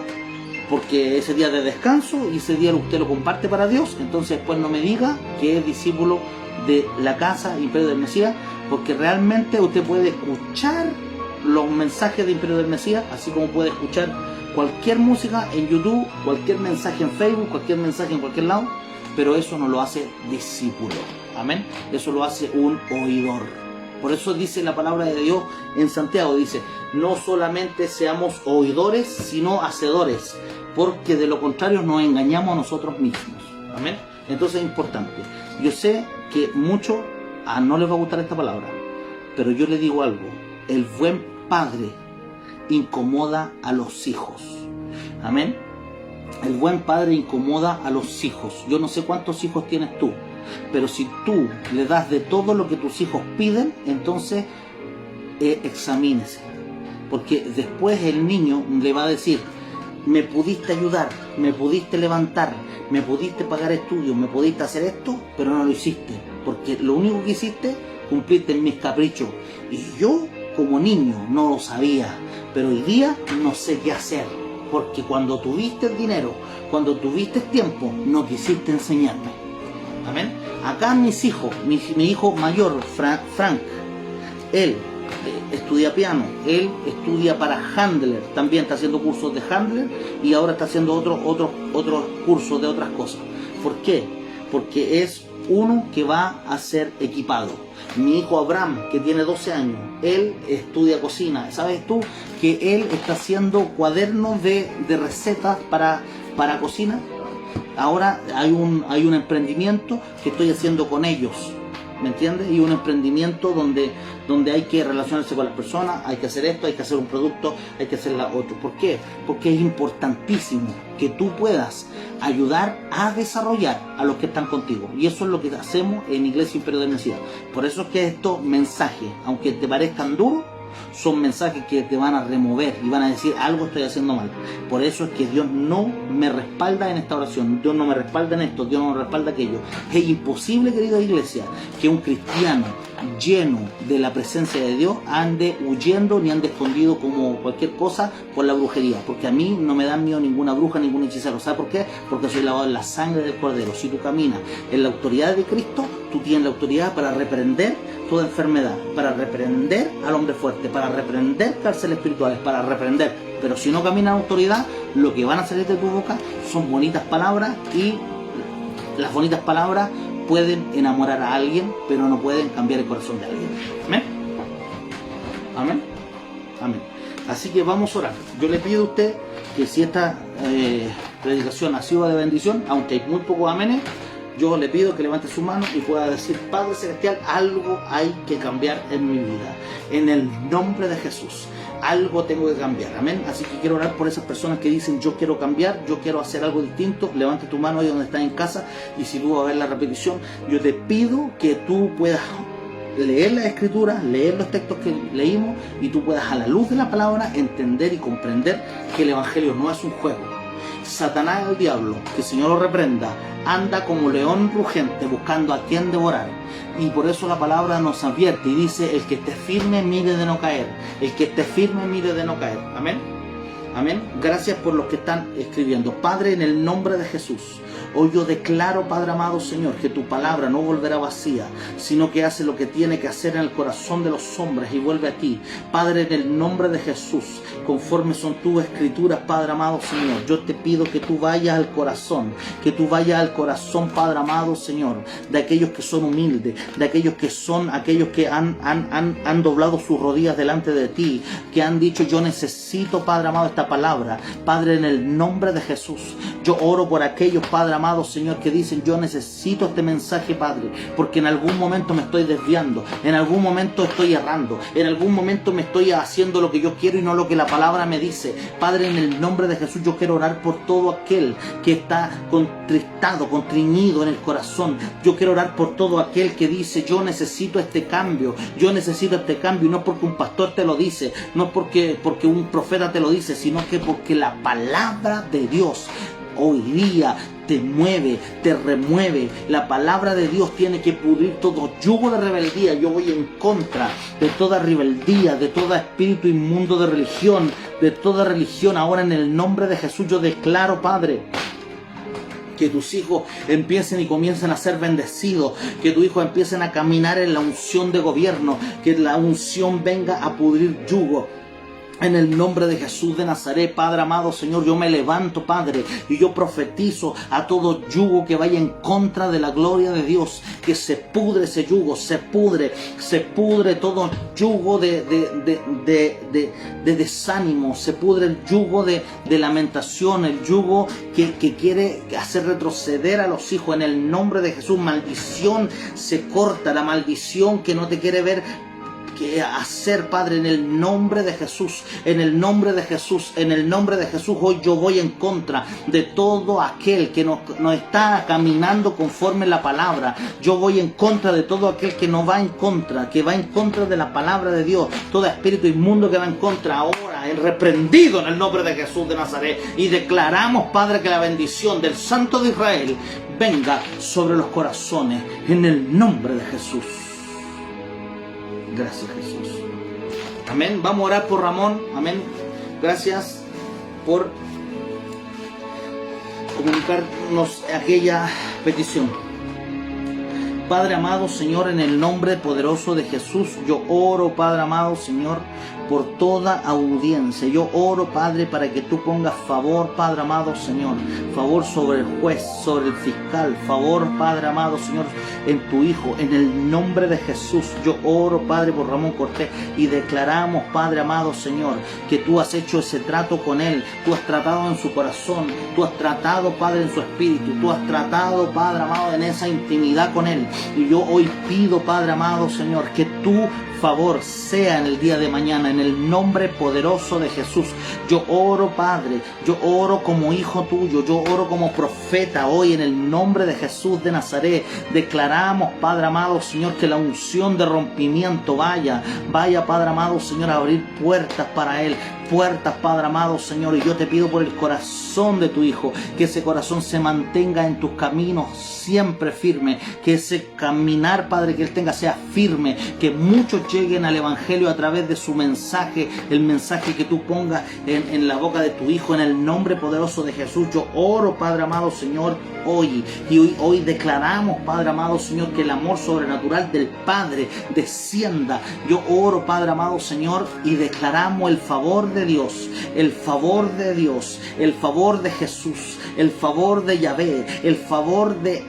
porque ese día de descanso y ese día usted lo comparte para Dios, entonces después no me diga que es discípulo de la casa Imperio del Mesías, porque realmente usted puede escuchar los mensajes de Imperio del Mesías, así como puede escuchar cualquier música en YouTube, cualquier mensaje en Facebook, cualquier mensaje en cualquier lado, pero eso no lo hace discípulo. Amén. Eso lo hace un oidor. Por eso dice la palabra de Dios en Santiago, dice, no solamente seamos oidores, sino hacedores, porque de lo contrario nos engañamos a nosotros mismos. Amén. Entonces es importante. Yo sé que mucho no les va a gustar esta palabra, pero yo le digo algo, el buen padre incomoda a los hijos. Amén. El buen padre incomoda a los hijos. Yo no sé cuántos hijos tienes tú, pero si tú le das de todo lo que tus hijos piden, entonces examínese, porque después el niño le va a decir, me pudiste ayudar, me pudiste levantar, me pudiste pagar estudios, me pudiste hacer esto, pero no lo hiciste, porque lo único que hiciste, cumpliste mis caprichos, y yo como niño no lo sabía, pero hoy día no sé qué hacer, porque cuando tuviste el dinero, cuando tuviste tiempo, no quisiste enseñarme. Amén. Acá mis hijos, mi hijo mayor, Frank, él estudia piano, él estudia para handler, también está haciendo cursos de handler y ahora está haciendo otros cursos de otras cosas. ¿Por qué? Porque es uno que va a ser equipado. Mi hijo Abraham, que tiene 12 años, él estudia cocina. ¿Sabes tú que él está haciendo cuadernos de recetas para cocina? Ahora hay un emprendimiento que estoy haciendo con ellos. ¿me entiendes? Y un emprendimiento donde hay que relacionarse con las personas, hay que hacer esto, hay que hacer un producto, hay que hacer la otro. ¿Por qué? Porque es importantísimo que tú puedas ayudar a desarrollar a los que están contigo. Y eso es lo que hacemos en Iglesia Imperio de Necesidad. Por eso es que estos mensajes, aunque te parezcan duros, son mensajes que te van a remover y van a decir algo estoy haciendo mal. Por eso es que Dios no me respalda en esta oración, Dios no me respalda en esto, Dios no me respalda aquello. Es imposible, querida iglesia, que un cristiano lleno de la presencia de Dios ande huyendo ni ande escondido como cualquier cosa por la brujería, porque a mí no me da miedo ninguna bruja, ningún hechicero. ¿Sabes por qué? Porque soy lavado en la sangre del Cordero. Si tú caminas en la autoridad de Cristo, tú tienes la autoridad para reprender toda enfermedad, para reprender al hombre fuerte, para reprender cárceles espirituales, para reprender. Pero si no caminas en autoridad, lo que van a salir de tu boca son bonitas palabras, y las bonitas palabras pueden enamorar a alguien, pero no pueden cambiar el corazón de alguien. ¿Amén? ¿Amén? Amén. Así que vamos a orar. Yo le pido a usted que si esta predicación ha sido de bendición, aunque hay muy pocos amenes, yo le pido que levante su mano y pueda decir: Padre Celestial, algo hay que cambiar en mi vida. En el nombre de Jesús, algo tengo que cambiar. Amén. Así que quiero orar por esas personas que dicen: yo quiero cambiar, yo quiero hacer algo distinto. Levante tu mano ahí donde estás en casa, y si tú vas a ver la repetición, yo te pido que tú puedas leer la escritura, leer los textos que leímos, y tú puedas, a la luz de la palabra, entender y comprender que el evangelio no es un juego. Satanás, el diablo, que el Señor lo reprenda, anda como león rugente buscando a quien devorar. Y por eso la palabra nos advierte y dice: el que esté firme mire de no caer. El que esté firme mire de no caer. Amén. Amén. Gracias por los que están escribiendo. Padre, en el nombre de Jesús, hoy yo declaro, Padre amado Señor, que tu palabra no volverá vacía, sino que hace lo que tiene que hacer en el corazón de los hombres y vuelve a ti. Padre, en el nombre de Jesús, conforme son tus escrituras, Padre amado Señor, yo te pido que tú vayas al corazón, Padre amado Señor, de aquellos que son humildes, de aquellos que han doblado sus rodillas delante de ti, que han dicho: yo necesito, Padre amado, esta palabra. Padre, en el nombre de Jesús, yo oro por aquellos, Padre amado Señor, que dicen: yo necesito este mensaje, Padre, porque en algún momento me estoy desviando, en algún momento estoy errando, en algún momento me estoy haciendo lo que yo quiero y no lo que la palabra me dice. Padre, en el nombre de Jesús, yo quiero orar por todo aquel que está contristado, contriñido en el corazón. Yo quiero orar por todo aquel que dice: yo necesito este cambio, y no porque un pastor te lo dice, no porque un profeta te lo dice, sino que porque la palabra de Dios hoy día te mueve, te remueve. La palabra de Dios tiene que pudrir todo yugo de rebeldía. Yo voy en contra de toda rebeldía, de todo espíritu inmundo de religión, de toda religión. Ahora, en el nombre de Jesús, yo declaro, Padre, que tus hijos empiecen y comiencen a ser bendecidos, que tus hijos empiecen a caminar en la unción de gobierno, que la unción venga a pudrir yugo. En el nombre de Jesús de Nazaret, Padre amado Señor, yo me levanto, Padre, y yo profetizo a todo yugo que vaya en contra de la gloria de Dios, que se pudre ese yugo, se pudre todo yugo de desánimo, se pudre el yugo de lamentación, el yugo que quiere hacer retroceder a los hijos. En el nombre de Jesús, maldición se corta, la maldición que no te quiere ver que hacer, Padre, en el nombre de Jesús, en el nombre de Jesús, hoy yo voy en contra de todo aquel que no está caminando conforme la palabra. Yo voy en contra de todo aquel que no va en contra, que va en contra de la palabra de Dios, todo espíritu inmundo que va en contra. Ahora es reprendido en el nombre de Jesús de Nazaret, y declaramos, Padre, que la bendición del Santo de Israel venga sobre los corazones, en el nombre de Jesús. Gracias, Jesús. Amén. Vamos a orar por Ramón. Amén. Gracias por comunicarnos aquella petición. Padre amado Señor, en el nombre poderoso de Jesús, yo oro, Padre amado Señor, por toda audiencia. Yo oro, Padre, para que tú pongas favor, Padre amado Señor, favor sobre el juez, sobre el fiscal, favor, Padre amado Señor, en tu Hijo, en el nombre de Jesús. Yo oro, Padre, por Ramón Cortés, y declaramos, Padre amado Señor, que tú has hecho ese trato con él, tú has tratado en su corazón, tú has tratado, Padre, en su espíritu, tú has tratado, Padre amado, en esa intimidad con él. Y yo hoy pido, Padre amado, Señor, que tu favor sea en el día de mañana, en el nombre poderoso de Jesús. Yo oro, Padre, yo oro como hijo tuyo, yo oro como profeta hoy en el nombre de Jesús de Nazaret. Declaramos, Padre amado, Señor, que la unción de rompimiento vaya, Padre amado, Señor, a abrir puertas para él. Puertas, Padre amado, Señor, y yo te pido por el corazón de tu Hijo, que ese corazón se mantenga en tus caminos siempre firme, que ese caminar, Padre, que él tenga sea firme, que muchos lleguen al Evangelio a través de su mensaje, el mensaje que tú pongas en la boca de tu Hijo, en el nombre poderoso de Jesús. Yo oro, Padre amado, Señor, hoy, y hoy declaramos, Padre amado, Señor, que el amor sobrenatural del Padre descienda. Yo oro, Padre amado, Señor, y declaramos el favor de Dios, el favor de Dios, el favor de Jesús, el favor de Yahvé, el favor de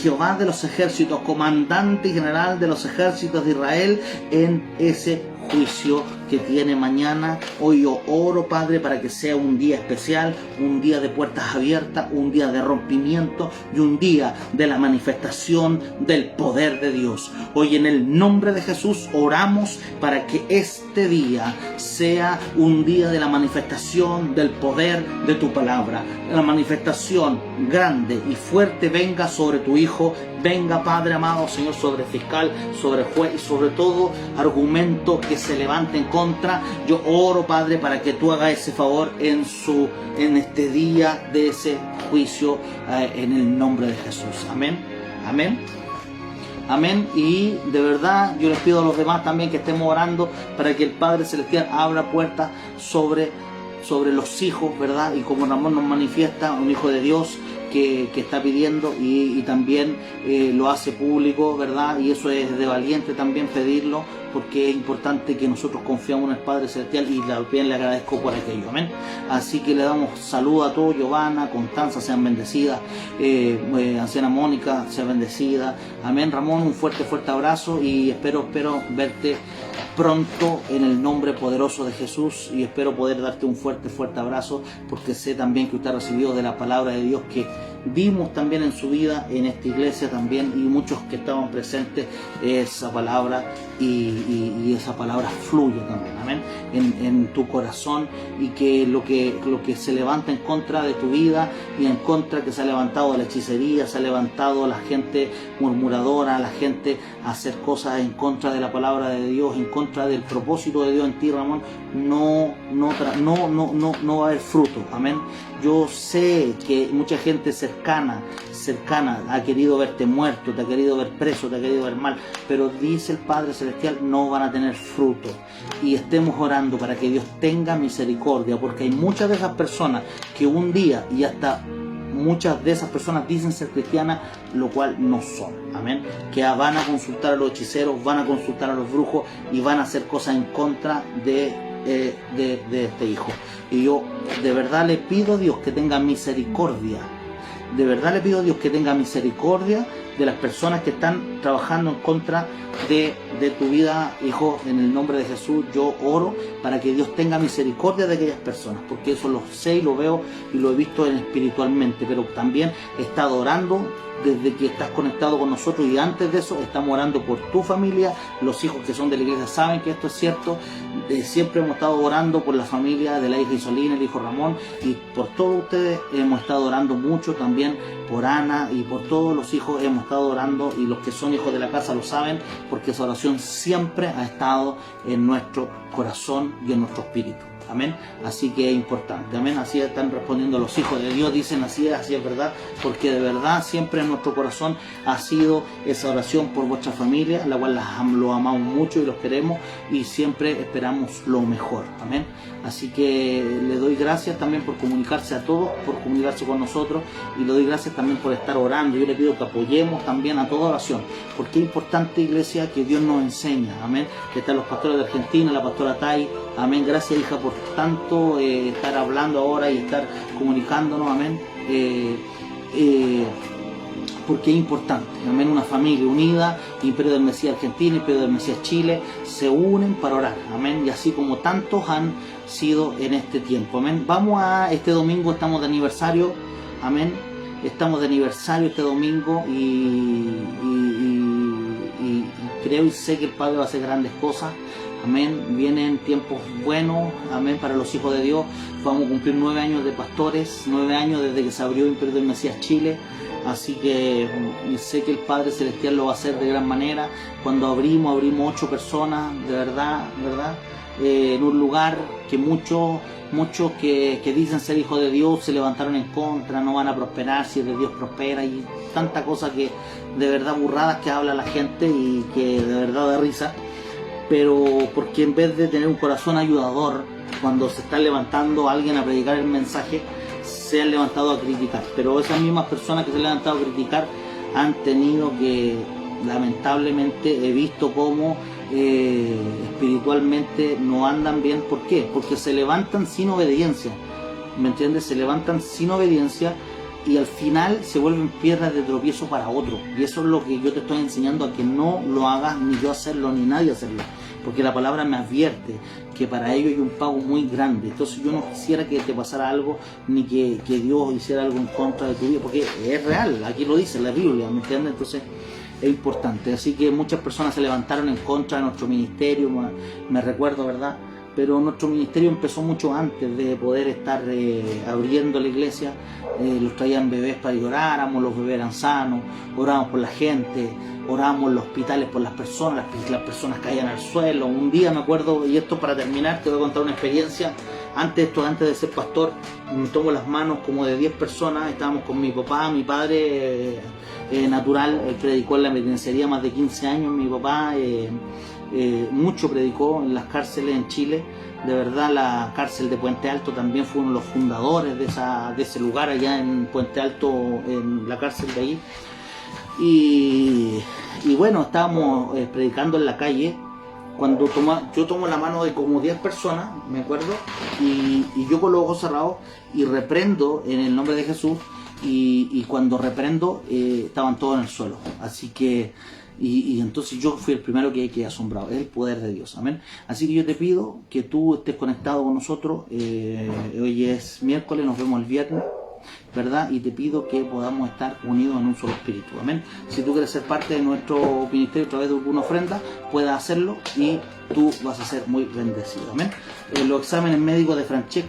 Jehová de los ejércitos, comandante y general de los ejércitos de Israel, en ese juicio que tiene mañana. Hoy yo oro, Padre, para que sea un día especial, un día de puertas abiertas, un día de rompimiento y un día de la manifestación del poder de Dios. Hoy en el nombre de Jesús oramos para que este día sea un día de la manifestación del poder de tu palabra. La manifestación grande y fuerte venga sobre tu Hijo, venga, Padre amado, Señor, sobre fiscal, sobre juez y sobre todo argumento que se levante en contra. Yo oro, Padre, para que tú hagas ese favor en este día de ese juicio, en el nombre de Jesús. Amén. Amén. Amén. Y de verdad yo les pido a los demás también que estemos orando para que el Padre Celestial abra puertas sobre los hijos, ¿verdad? Y como Ramón nos manifiesta, un hijo de Dios que está pidiendo y también lo hace público, ¿verdad? Y eso es de valiente también pedirlo, porque es importante que nosotros confiamos en el Padre Celestial, y también le agradezco por aquello. Amén. Así que le damos saludo a todos. Giovanna, Constanza, sean bendecidas. Anciana Mónica, sea bendecida. Amén. Ramón, un fuerte abrazo, y espero verte pronto en el nombre poderoso de Jesús, y espero poder darte un fuerte abrazo, porque sé también que usted ha recibido de la palabra de Dios que vimos también en su vida, en esta iglesia también, y muchos que estaban presentes, esa palabra y esa palabra fluye también, amén, en tu corazón, y que lo que se levanta en contra de tu vida y en contra que se ha levantado la hechicería, se ha levantado la gente murmuradora, la gente a hacer cosas en contra de la palabra de Dios, en contra del propósito de Dios en ti, Ramón, no va a haber fruto, amén. Yo sé que mucha gente cercana ha querido verte muerto, te ha querido ver preso, te ha querido ver mal, pero dice el Padre Celestial, no van a tener fruto. Y estemos orando para que Dios tenga misericordia, porque hay muchas de esas personas que un día, y hasta muchas de esas personas dicen ser cristianas, lo cual no son, amén, que van a consultar a los hechiceros, van a consultar a los brujos y van a hacer cosas en contra de este hijo. Y yo de verdad le pido a Dios que tenga misericordia, de verdad le pido a Dios que tenga misericordia de las personas que están trabajando en contra de tu vida, hijo. En el nombre de Jesús yo oro para que Dios tenga misericordia de aquellas personas, porque eso lo sé y lo veo y lo he visto espiritualmente, pero también he estado orando desde que estás conectado con nosotros, y antes de eso estamos orando por tu familia. Los hijos que son de la iglesia saben que esto es cierto. Siempre hemos estado orando por la familia de la hija Isolina, el hijo Ramón, y por todos ustedes hemos estado orando mucho, también por Ana y por todos los hijos hemos estado orando, y los que son hijos de la casa lo saben, porque esa oración siempre ha estado en nuestro corazón y en nuestro espíritu. Amén. Así que es importante. Amén. Así están respondiendo los hijos de Dios. Dicen así es verdad. Porque de verdad siempre en nuestro corazón ha sido esa oración por vuestra familia, la cual lo amamos mucho y los queremos, y siempre esperamos lo mejor. Amén. Así que le doy gracias también por comunicarse a todos, por comunicarse con nosotros, y le doy gracias también por estar orando. Yo le pido que apoyemos también a toda oración, porque es importante, iglesia, que Dios nos enseña. Amén. Que están los pastores de Argentina, la pastora Tai. Amén. Gracias, hija, por tanto estar hablando ahora y estar comunicándonos. Amén. Porque es importante. Amén. Una familia unida, Imperio del Mesías Argentina, Imperio del Mesías Chile, se unen para orar. Amén. Y así como tantos han sido en este tiempo. Amén. Vamos a este domingo, estamos de aniversario. Amén. Estamos de aniversario este domingo, y creo y sé que el Padre va a hacer grandes cosas. Amén. Vienen tiempos buenos, amén, para los hijos de Dios. Vamos a cumplir 9 años de pastores, 9 años desde que se abrió Imperio del Mesías Chile. Así que sé que el Padre Celestial lo va a hacer de gran manera. Cuando abrimos 8 personas, de verdad, en un lugar que muchos que dicen ser hijos de Dios se levantaron en contra, no van a prosperar, si es de Dios prospera, y tanta cosa que de verdad burradas que habla la gente y que de verdad da risa. Pero porque en vez de tener un corazón ayudador, cuando se está levantando alguien a predicar el mensaje, se han levantado a criticar. Pero esas mismas personas que se han levantado a criticar han tenido que, lamentablemente, he visto cómo espiritualmente no andan bien. ¿Por qué? Porque se levantan sin obediencia, ¿me entiendes? Se levantan sin obediencia y al final se vuelven piedras de tropiezo para otro. Y eso es lo que yo te estoy enseñando, a que no lo hagas, ni yo hacerlo, ni nadie hacerlo, porque la palabra me advierte que para ello hay un pago muy grande. Entonces yo no quisiera que te pasara algo, ni que Dios hiciera algo en contra de tu vida, porque es real, aquí lo dice la Biblia, ¿me entiendes? Entonces es importante. Así que muchas personas se levantaron en contra de nuestro ministerio, me recuerdo, ¿verdad? Pero nuestro ministerio empezó mucho antes de poder estar abriendo la iglesia. Los traían bebés para que oráramos, los bebés eran sanos, orábamos por la gente, orábamos en los hospitales por las personas caían al suelo. Un día me acuerdo, y esto para terminar, te voy a contar una experiencia. Antes de ser pastor, me tomo las manos como de 10 personas, estábamos con mi papá, mi padre natural, él predicó en la penitenciaría más de 15 años, mi papá mucho predicó en las cárceles en Chile. De verdad, la cárcel de Puente Alto también fue uno de los fundadores de ese lugar allá en Puente Alto, en la cárcel de ahí. Y bueno, estábamos predicando en la calle cuando yo tomo la mano de como 10 personas, me acuerdo, y yo con los ojos cerrados y reprendo en el nombre de Jesús, y cuando reprendo estaban todos en el suelo. Así que y entonces yo fui el primero que quedé asombrado. Es el poder de Dios, amén. Así que yo te pido que tú estés conectado con nosotros. Hoy es miércoles, nos vemos el viernes, ¿verdad? Y te pido que podamos estar unidos en un solo espíritu, amén. Si tú quieres ser parte de nuestro ministerio a través de alguna ofrenda, puedes hacerlo y tú vas a ser muy bendecido, amén. Los exámenes médicos de Francesca